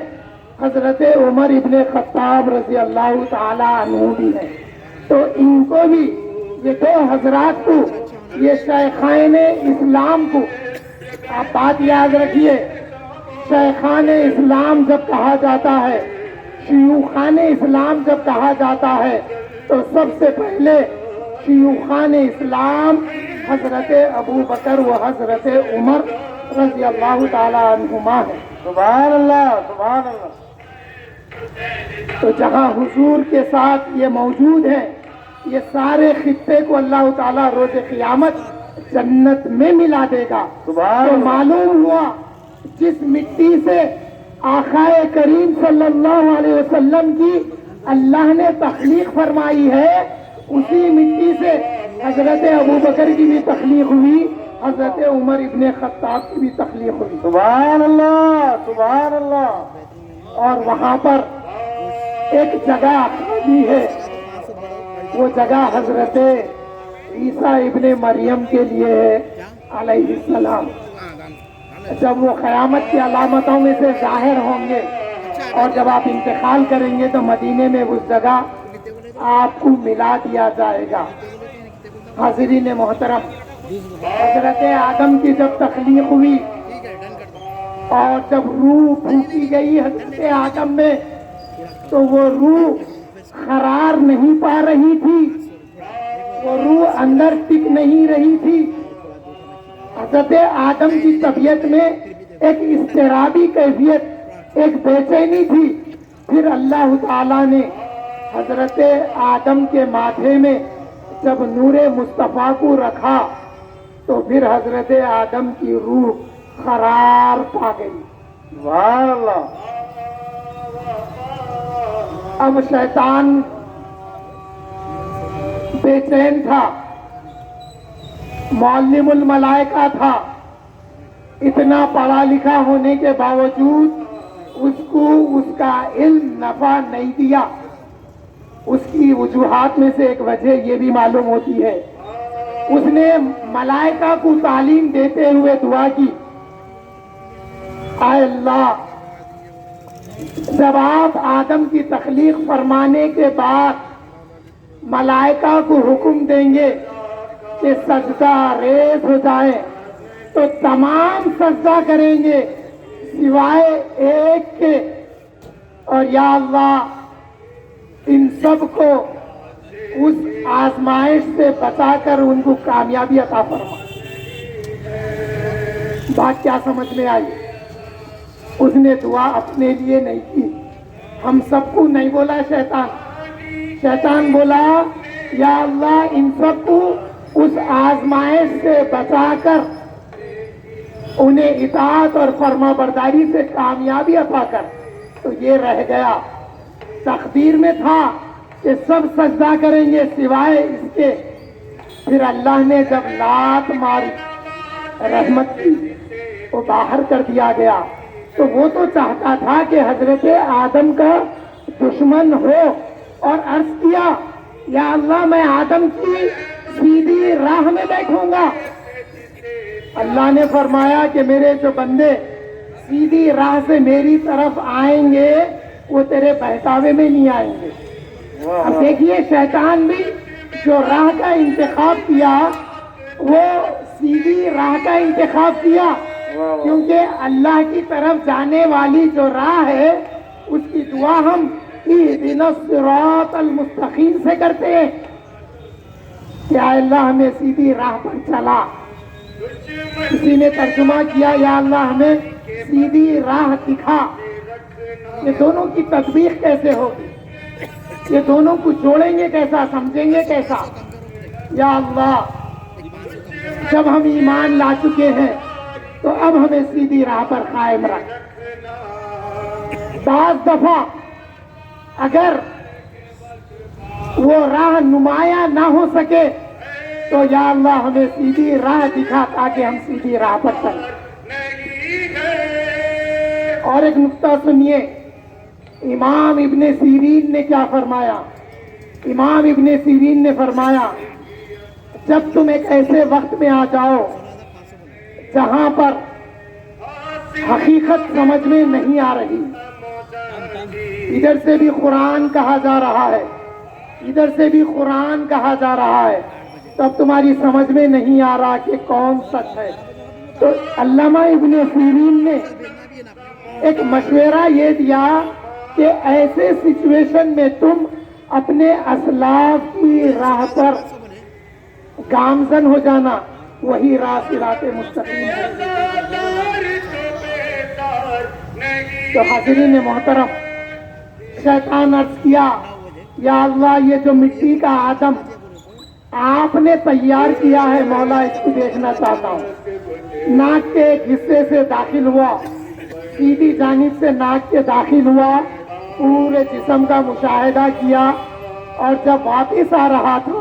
حضرت عمر ابن خطاب رضی اللہ تعالی عنہ بھی ہیں۔ تو ان کو بھی، یہ دو حضرات کو، یہ شیخان اسلام کو، آپ بات یاد رکھیے، شیخان اسلام جب کہا جاتا ہے، شیوخان اسلام جب کہا جاتا ہے تو سب سے پہلے شیوخان اسلام حضرت ابو بکر و حضرت عمر رضی اللہ تعالی عنہما ہے۔ سبحان اللہ، سبحان اللہ۔ تو جہاں حضور کے ساتھ یہ موجود ہے، یہ سارے خطے کو اللہ تعالیٰ روز قیامت جنت میں ملا دے گا۔ سبحان تو اللہ۔ معلوم ہوا جس مٹی سے آقا کریم صلی اللہ علیہ وسلم کی اللہ نے تخلیق فرمائی ہے، اسی مٹی سے حضرت ابو بکر کی بھی تخلیق ہوئی، حضرت عمر ابن خطاب کی بھی تخلیق ہوئی۔ سبحان اللہ، سبحان اللہ۔ اور وہاں پر ایک جگہ خالی ہے، وہ جگہ حضرت عیسیٰ ابن مریم کے لیے ہے علیہ السلام۔ جب وہ قیامت کی علامتوں میں سے ظاہر ہوں گے اور جب آپ انتقال کریں گے تو مدینے میں اس جگہ آپ کو ملا دیا جائے گا۔ حاضرین محترم، حضرت آدم کی جب تخلیق ہوئی اور جب روح پھونکی گئی حضرت آدم میں تو وہ روح قرار نہیں پا رہی تھی، وہ روح اندر ٹک نہیں رہی تھی۔ حضرت آدم کی طبیعت میں ایک اضطرابی کیفیت، ایک بے چینی تھی۔ پھر اللہ تعالیٰ نے حضرت آدم کے ماتھے میں جب نور مصطفیٰ کو رکھا تو پھر حضرت آدم کی روح قرار پا گئی. سبحان اللہ. اب شیطان بے چین تھا، معلم الملائکہ تھا، اتنا پڑھا لکھا ہونے کے باوجود اس کو اس کا علم نفع نہیں دیا. اس کی وجوہات میں سے ایک وجہ یہ بھی معلوم ہوتی ہے، اس نے ملائکہ کو تعلیم دیتے ہوئے دعا کی، اے اللہ جب آپ آدم کی تخلیق فرمانے کے بعد ملائکہ کو حکم دیں گے کہ سجدہ ریز ہو جائے تو تمام سجدہ کریں گے سوائے ایک کے، اور یا اللہ ان سب کو اس آزمائش سے بچا کر ان کو کامیابی عطا فرما. بات کیا سمجھ میں آئی؟ اس نے دعا اپنے لیے نہیں کی، ہم سب کو نہیں بولا شیطان بولا یا اللہ ان سب کو اس آزمائش سے بچا کر انہیں اطاعت اور فرما برداری سے کامیابی عطا کر. تو یہ رہ گیا، تقدیر میں تھا کہ سب سجدہ کریں گے سوائے اس کے. پھر اللہ نے جب لات ماری رحمت کی وہ باہر کر دیا گیا. تو وہ تو چاہتا تھا کہ حضرت آدم کا دشمن ہو اور عرض کیا یا اللہ میں آدم کی سیدھی راہ میں بیٹھوں گا. اللہ نے فرمایا کہ میرے جو بندے سیدھی راہ سے میری طرف آئیں گے وہ تیرے بہتاوے میں نہیں آئیں گے. اب دیکھیے شیطان بھی جو راہ کا انتخاب کیا وہ سیدھی راہ کا انتخاب کیا، کیونکہ اللہ کی طرف جانے والی جو راہ ہے اس کی دعا ہم اہدنا الصراط المستقیم سے کرتے ہیں کہ اے اللہ ہمیں سیدھی راہ پر چلا. کسی نے ترجمہ کیا یا اللہ ہمیں سیدھی راہ دکھا. یہ دونوں کی تطبیق کیسے ہوگی؟ یہ دونوں کو جوڑیں گے کیسا، سمجھیں گے کیسا؟ یا اللہ جب ہم ایمان لا چکے ہیں تو اب ہمیں سیدھی راہ پر قائم رکھ. بعض دفعہ اگر وہ راہ نمایاں نہ ہو سکے تو یا اللہ ہمیں سیدھی راہ دکھا تاکہ ہم سیدھی راہ پر چلیں. اور ایک نقطہ سنیے، امام ابن سیرین نے کیا فرمایا؟ امام ابن سیرین نے فرمایا جب تم ایک ایسے وقت میں آ جاؤ جہاں پر حقیقت سمجھ میں نہیں آ رہی، ادھر سے بھی قرآن کہا جا رہا ہے ادھر سے بھی قرآن کہا جا رہا ہے، تب تمہاری سمجھ میں نہیں آ رہا کہ کون سچ ہے، تو علامہ ابن سیرین نے ایک مشورہ یہ دیا کہ ایسے سچویشن میں تم اپنے اسلاف کی راہ پر گامزن ہو جانا، وہی راہ صراط مستقیم ہے. تو حاضرین محترم، شیطان عرض کیا یا اللہ یہ جو مٹی کا آدم آپ نے تیار کیا ہے مولا اس کو دیکھنا چاہتا ہوں. ناک کے ایک حصے سے داخل ہوا، سیدھی جانب سے ناک کے داخل ہوا، پورے جسم کا مشاہدہ کیا، اور جب واپس آ رہا تھا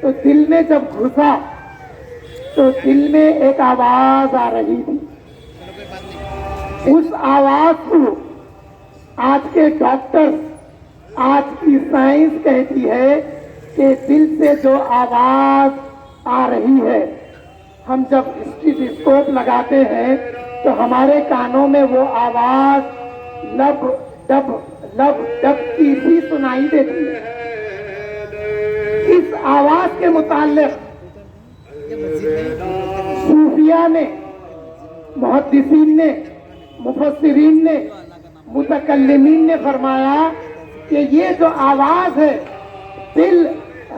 تو دل میں جب گھسا تو دل میں ایک آواز آ رہی تھی. اس آواز کو آج کے ڈاکٹرز، آج کی سائنس کہتی ہے کہ دل سے جو آواز آ رہی ہے، ہم جب اسٹیتھوسکوپ لگاتے ہیں تو ہمارے کانوں میں وہ آواز لب ڈب کی سی سنائی دیتی ہے. اس آواز کے متعلق صوفیاء نے، محدثین نے، مفسرین نے، متکلمین نے فرمایا کہ یہ جو آواز ہے دل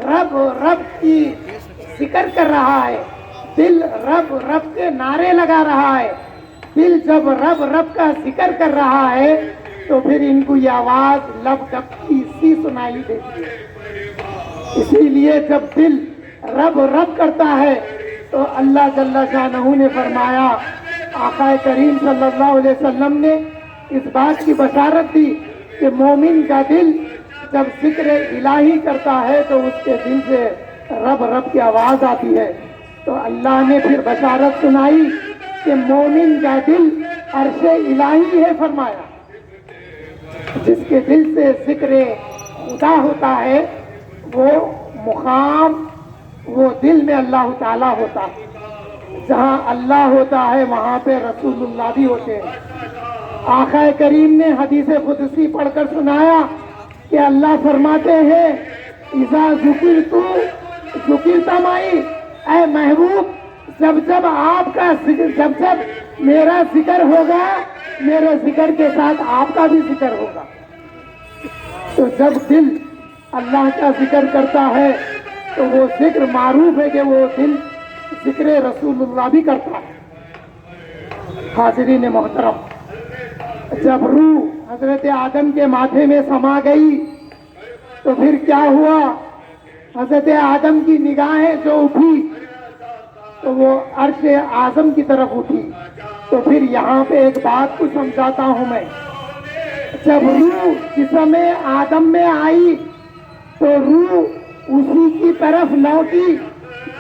رب کی ذکر کر رہا ہے، دل رب کے نعرے لگا رہا ہے. دل جب رب کا ذکر کر رہا ہے تو پھر ان کو یہ آواز لب ڈب کی سی سنائی دیتی ہے. اسی لیے جب دل رب رب کرتا ہے تو اللہ جل شانہ نے فرمایا، آقا کریم صلی اللہ علیہ وسلم نے اس بات کی بشارت دی کہ مومن کا دل جب ذکر الہی کرتا ہے تو اس کے دل سے رب رب کی آواز آتی ہے۔ تو اللہ نے پھر بشارت سنائی کہ مومن کا دل عرش الہی ہے، فرمایا جس کے دل سے ذکر خدا ہوتا ہے وہ مقام، وہ دل میں اللہ تعالیٰ ہوتا ہے۔ جہاں اللہ ہوتا ہے وہاں پہ رسول اللہ بھی ہوتے ہیں۔ آقا کریم نے حدیث قدسی پڑھ کر سنایا کہ اللہ فرماتے ہیں، اذا ذکرت ذکرت معی، اے محبوب جب جب آپ کا ذکر، جب میرا ذکر ہوگا میرے ذکر کے ساتھ آپ کا بھی ذکر ہوگا۔ تو جب دل اللہ کا ذکر کرتا ہے تو وہ ذکر معروف ہے کہ وہ دل ذکر رسول اللہ بھی کرتا ہے۔ حاضرین محترم، جب روح حضرت آدم کے ماتھے میں سما گئی تو پھر کیا ہوا؟ حضرت آدم کی نگاہیں جو اٹھی تو وہ عرش اعظم کی طرف اٹھی۔ تو پھر یہاں پہ ایک بات کو سمجھاتا ہوں میں، جب روح جسم آدم میں آئی تو روح اسی کی طرف لوٹی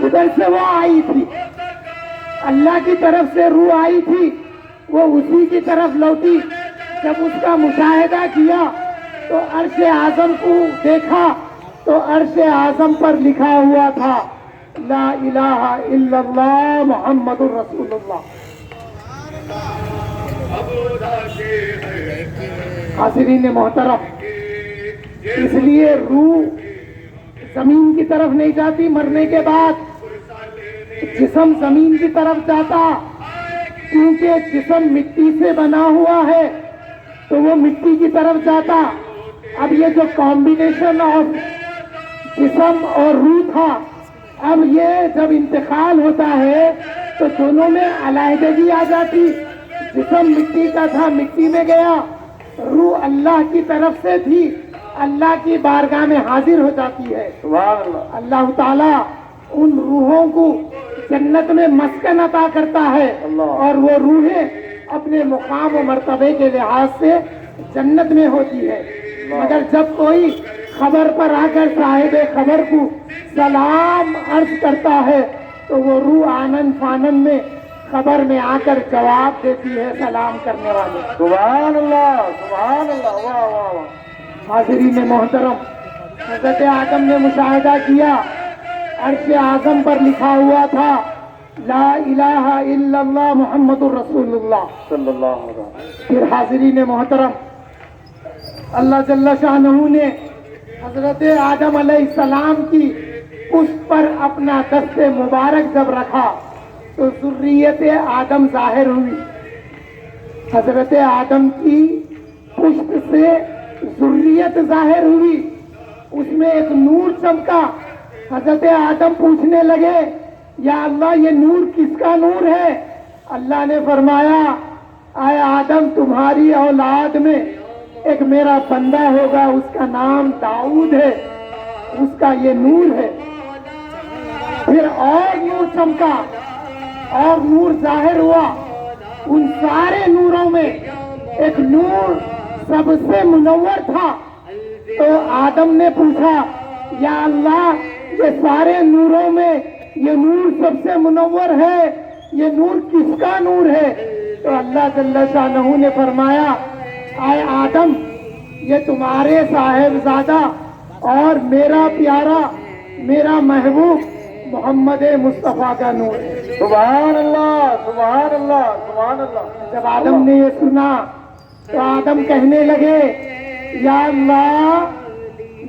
ادھر سے وہ آئی تھی، اللہ کی طرف سے روح آئی تھی، وہ اسی کی طرف لوٹی۔ جب اس کا مشاہدہ کیا تو عرش اعظم کو دیکھا تو عرش اعظم پر لکھا ہوا تھا، لا الہ الا اللہ محمد الرسول اللہ۔ حاضرین محترم، اس لیے روح زمین کی طرف نہیں جاتی، مرنے کے بعد جسم زمین کی طرف جاتا، کیونکہ جسم مٹی سے بنا ہوا ہے تو وہ مٹی کی طرف جاتا۔ اب یہ جو کمبینیشن آف جسم اور روح تھا، اب یہ جب انتقال ہوتا ہے تو دونوں میں علیحدگی آ جاتی۔ جسم مٹی کا تھا، مٹی میں گیا، روح اللہ کی طرف سے تھی، اللہ کی بارگاہ میں حاضر ہو جاتی ہے۔ سبحان اللہ۔ اللہ تعالیٰ ان روحوں کو جنت میں مسکن عطا کرتا ہے، اور وہ روحیں اپنے مقام و مرتبے کے لحاظ سے جنت میں ہوتی ہے۔ مگر جب کوئی خبر پر آ کر صاحب خبر کو سلام عرض کرتا ہے تو وہ روح آنن فانن میں خبر میں آ کر جواب دیتی ہے سلام کرنے والے۔ سبحان اللہ، سبحان اللہ، واہ واہ واہ۔ حاضرین محترم، حضرت آدم نے مشاہدہ کیا، عرش اعظم پر لکھا ہوا تھا، لا الہ الا اللہ محمد الرسول اللہ صلی اللہ علیہ وسلم۔ پھر حاضرین محترم، اللہ جل شانہ نے حضرت آدم علیہ السلام کی پشت پر اپنا دست مبارک جب رکھا تو ذریت آدم ظاہر ہوئی۔ حضرت آدم کی پشت سے ذریت ظاہر ہوئی، اس میں ایک نور چمکا۔ حضرت آدم پوچھنے لگے، یا اللہ یہ نور کس کا نور ہے؟ اللہ نے فرمایا، اے آدم تمہاری اولاد میں ایک میرا بندہ ہوگا، اس کا نام داؤد ہے، اس کا یہ نور ہے۔ پھر اور نور چمکا اور نور ظاہر ہوا، ان سارے نوروں میں ایک نور سب سے منور تھا۔ تو آدم نے پوچھا، یا اللہ یہ سارے نوروں میں یہ نور سب سے منور ہے، یہ نور کس کا نور ہے؟ تو اللہ جل شانہ نے فرمایا، اے آدم یہ تمہارے صاحبزادہ اور میرا پیارا، میرا محبوب محمد مصطفیٰ کا نور ہے۔ سبحان اللہ، سبحان اللہ، سبحان اللہ۔ جب آدم نے یہ سنا تو آدم کہنے لگے، یا اللہ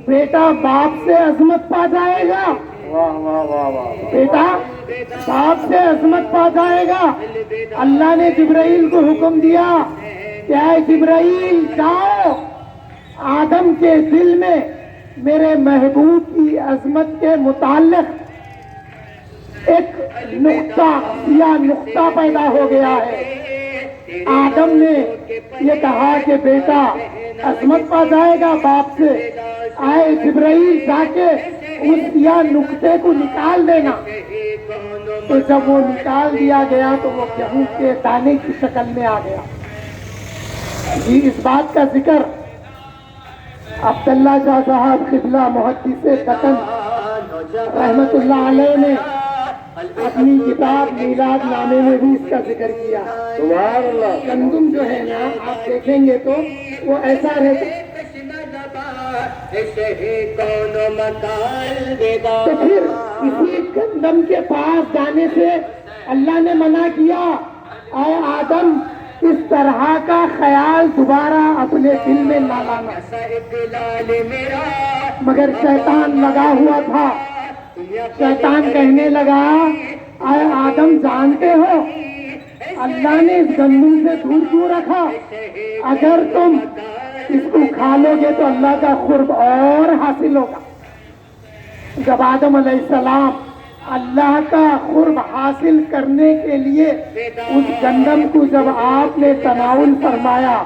بیٹا باپ سے عظمت پا جائے گا، واہ واہ واہ واہ۔ بیٹا باپ سے عظمت پا جائے گا۔ اللہ نے جبرائیل کو حکم دیا کہ اے جبرائیل جاؤ آدم کے دل میں میرے محبوب کی عظمت کے متعلق ایک نقطہ یا نقطہ پیدا ہو گیا ہے۔ آدم نے یہ کہا کہ بیٹا عظمت پا جائے گا باپ سے، آئے جبرائیل جا کے اس سیاہ نقطے کو نکال دینا. تو جب وہ نکال دیا گیا تو وہ گیہوں کے دانے کی شکل میں آ گیا. جی اس بات کا ذکر عبداللہ شاہ صاحب قبلہ محدث دکن رحمت اللہ علیہ نے اپنی کتاب میلاد نامے میں بھی اس کا ذکر کیا. سبحان اللہ. گندم جو ہے نا آپ دیکھیں گے تو وہ ایسا رہتا. تو پھر اسی گندم کے پاس جانے سے اللہ نے منع کیا. اے آدم اس طرح کا خیال دوبارہ اپنے دل میں نہ لانا. مگر شیطان لگا ہوا تھا. شیطان کہنے لگا اے آدم جانتے ہو اللہ نے اس گندم سے دور کیوں رکھا؟ اگر تم اس کو کھا لو گے تو اللہ کا قرب اور حاصل ہوگا. جب آدم علیہ السلام اللہ کا قرب حاصل کرنے کے لیے اس گندم کو جب آپ نے تناول فرمایا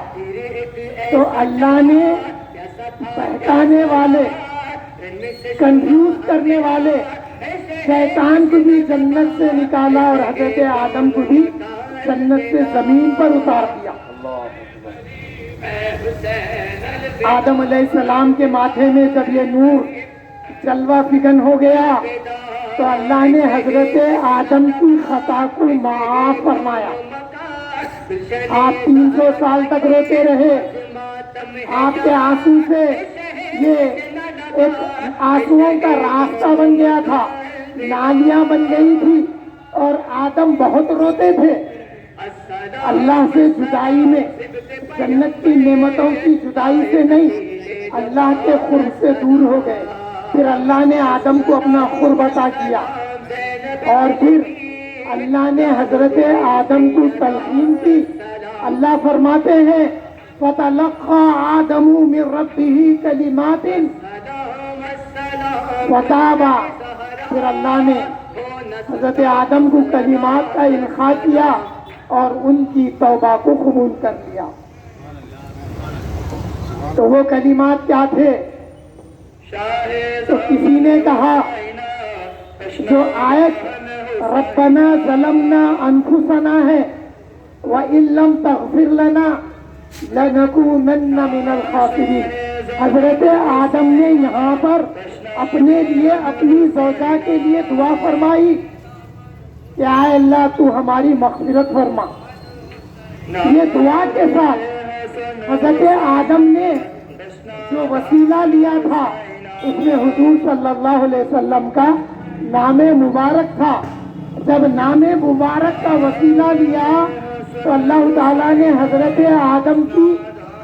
تو اللہ نے بہکانے والے کنفیوز کرنے والے شیطان کو بھی جنت سے نکالا اور حضرت آدم کو بھی جنت سے زمین پر اتار دیا. آدم علیہ السلام کے ماتھے میں جب یہ نور جلوہ فکن ہو گیا تو اللہ نے حضرت آدم کی خطا کو معاف فرمایا. آپ 300 سال تک روتے رہے. آپ کے آنسو سے یہ ایک آنسوؤں کا راستہ بن گیا تھا. نالیاں بن گئی تھی اور آدم بہت روتے تھے. اللہ سے جدائی میں جنت کی نعمتوں کی جدائی سے نہیں اللہ کے قرب سے دور ہو گئے. پھر اللہ نے آدم کو اپنا قرب عطا کیا اور پھر اللہ نے حضرت آدم کو تلقین کی. اللہ فرماتے ہیں فَتَلَقَّى آدَمُ مِن رَبِّهِ كَلِمَاتٍ فَتَابَ. پھر اللہ نے حضرت آدم کو کلمات کا القاء کیا اور ان کی توبہ کو قبول کر لیا. تو وہ کلمات کیا تھے؟ تو کسی نے کہا جو آیت ربنا ظلمنا انفسنا ہے وَإِن لَّمْ تَغْفِرْ لَنَا لَنَكُونَنَّ مِنَ الْخَاسِرِينَ. حضرت آدم نے یہاں پر اپنے لیے اپنی زوجہ کے لیے دعا فرمائی کہ اے اللہ تو ہماری مغفرت فرما. یہ دعا کے ساتھ حضرت آدم نے جو وسیلہ لیا تھا اس میں حضور صلی اللہ علیہ وسلم کا نام مبارک تھا. جب نام مبارک کا وسیلہ لیا تو اللہ تعالیٰ نے حضرت آدم کی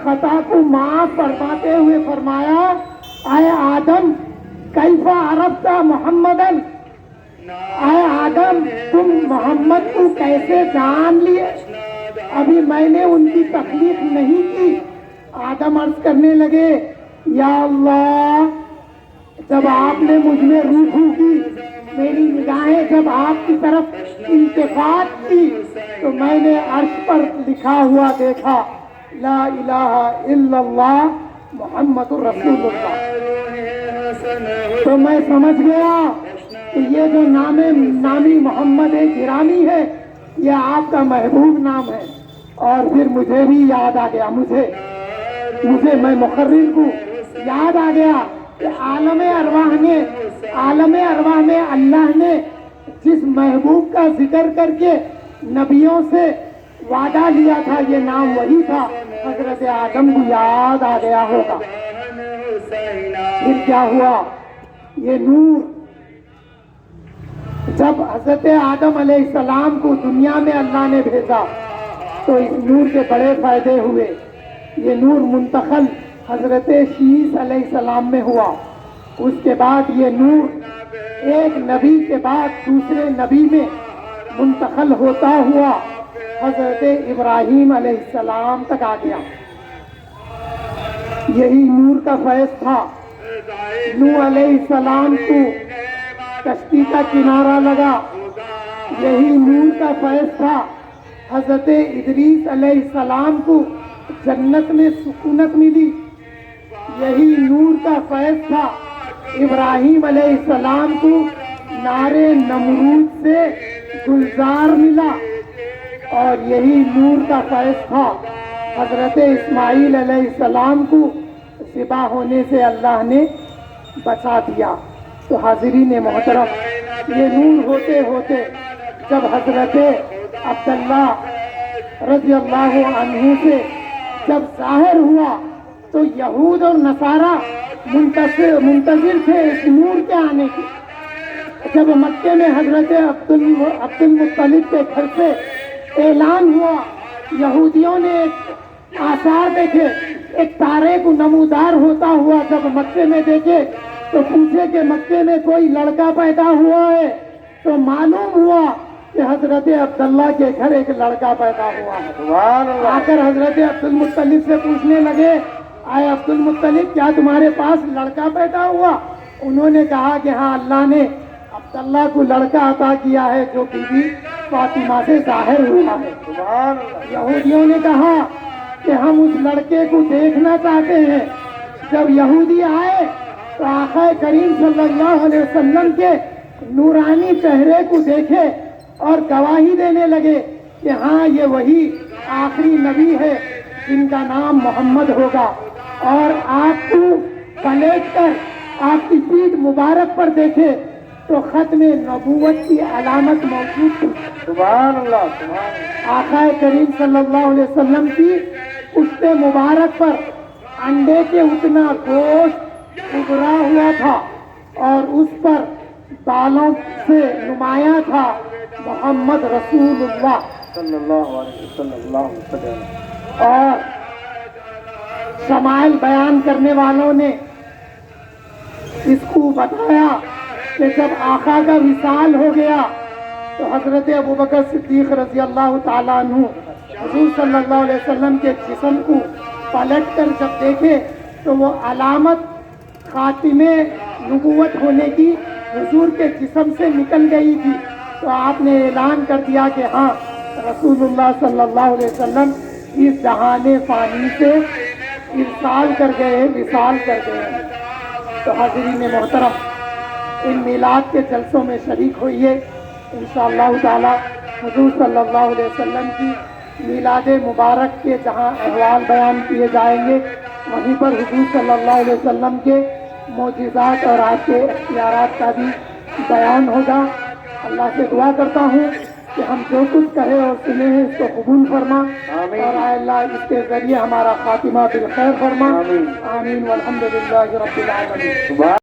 خطا کو معاف فرماتے ہوئے فرمایا اے آدم کیف عرفت محمدن. اے آدم تم محمد کو کیسے جان لیے؟ ابھی میں نے ان کی تخلیق نہیں کی. آدم عرض کرنے لگے یا اللہ جب آپ نے مجھ میں روح کی میری نگاہیں جب آپ کی طرف التفات کی تو میں نے عرش پر لکھا ہوا دیکھا لا الہ الا اللہ محمد رسول اللہ. تو میں سمجھ گیا کہ یہ جو نامی محمد گرامی ہے یہ آپ کا محبوب نام ہے. اور پھر مجھے بھی یاد آ گیا مجھے میں مقرر کو یاد آ گیا کہ عالم ارواح میں اللہ نے جس محبوب کا ذکر کر کے نبیوں سے وعدہ لیا تھا یہ نام وہی تھا. حضرت آدم کو یاد آ گیا ہوگا. پھر کیا ہوا؟ یہ نور جب حضرت آدم علیہ السلام کو دنیا میں اللہ نے بھیجا تو اس نور کے بڑے فائدے ہوئے. یہ نور منتقل حضرت شیس علیہ السلام میں ہوا. اس کے بعد یہ نور ایک نبی کے بعد دوسرے نبی میں منتقل ہوتا ہوا حضرت ابراہیم علیہ السلام تک آ گیا. یہی نور کا فیض تھا. نوح علیہ السلام کو کشتی کا کنارہ لگا. یہی نور کا فیض تھا. حضرت ادریس علیہ السلام کو جنت میں سکونت ملی. یہی نور کا فیض تھا. ابراہیم علیہ السلام کو نارے نمرود سے گلزار ملا، اور یہی نور کا فیض تھا حضرت اسماعیل علیہ السلام کو ذبح ہونے سے اللہ نے بچا دیا۔ تو حاضرین محترم، یہ نور ہوتے ہوتے جب حضرت عبداللہ رضی اللہ عنہ سے جب ظاہر ہوا تو یہود اور نصارہ منتظر تھے اس نور کے آنے کی۔ جب مکے میں حضرت عبد المطلب کے گھر سے اعلان ہوا، یہودیوں نے ایک آثار دیکھے، ایک تارے کو نمودار ہوتا ہوا جب مکے میں دیکھے تو پوچھے کہ مکے میں کوئی لڑکا پیدا ہوا ہے، تو معلوم ہوا کہ حضرت عبداللہ کے گھر ایک لڑکا پیدا ہوا ہے۔ سبحان اللہ۔ آ کر حضرت عبد المطلب سے پوچھنے لگے، آئے عبد المطلب کیا تمہارے پاس لڑکا پیدا ہوا؟ انہوں نے کہا کہ ہاں، اللہ نے عبداللہ کو لڑکا عطا کیا ہے جو بی بی فاطمہ سے ظاہر ہوا ہے۔ سبحان اللہ۔ یہودیوں نے کہا کہ ہم اس لڑکے کو دیکھنا چاہتے ہیں۔ جب یہودی آئے تو آقا کریم صلی اللہ علیہ وسلم کے نورانی چہرے کو دیکھے اور گواہی دینے لگے کہ ہاں، یہ وہی آخری نبی ہے جن کا نام محمد ہوگا۔ اور آپ کو پلٹ کر آپ کی پیٹھ مبارک پر دیکھے تو ختم نبوت کی علامت موجود تھی۔ سبحان اللہ۔ سبحان اللہ۔ آقا کریم صلی اللہ علیہ وسلم کی پشت مبارک پر انڈے کے اتنا گوشت ابھرا ہوا تھا، اور اس پر بالوں سے نمایاں تھا محمد رسول اللہ صلی اللہ علیہ وسلم۔ اور شمائل بیان کرنے والوں نے اس کو بتایا کہ جب آقا کا وصال ہو گیا تو حضرت ابوبکر صدیق رضی اللہ تعالیٰ عنہ حضور صلی اللہ علیہ وسلم کے جسم کو پلٹ کر جب دیکھے تو وہ علامت خاتم نبوت ہونے کی حضور کے جسم سے نکل گئی تھی۔ تو آپ نے اعلان کر دیا کہ ہاں، رسول اللہ صلی اللہ علیہ وسلم اس جہان فانی سے ارسال کر گئے، وصال کر گئے۔ تو حاضرین محترم، ان میلاد کے جلسوں میں شریک ہوئیے۔ انشاءاللہ تعالی حضور صلی اللہ علیہ وسلم کی میلاد مبارک کے جہاں احوال بیان کیے جائیں گے، وہیں پر حضور صلی اللہ علیہ وسلم کے معجزات اور آپ کے اختیارات کا بھی بیان ہوگا۔ اللہ سے دعا کرتا ہوں کہ ہم جو کچھ کہے اور سنے ہیں اس کو قبول فرما، آمین۔ اور اے اللہ اس کے ذریعے ہمارا خاتمہ بالخیر فرما۔ آمین۔ آمین والحمدللہ رب العالمین۔ سبحان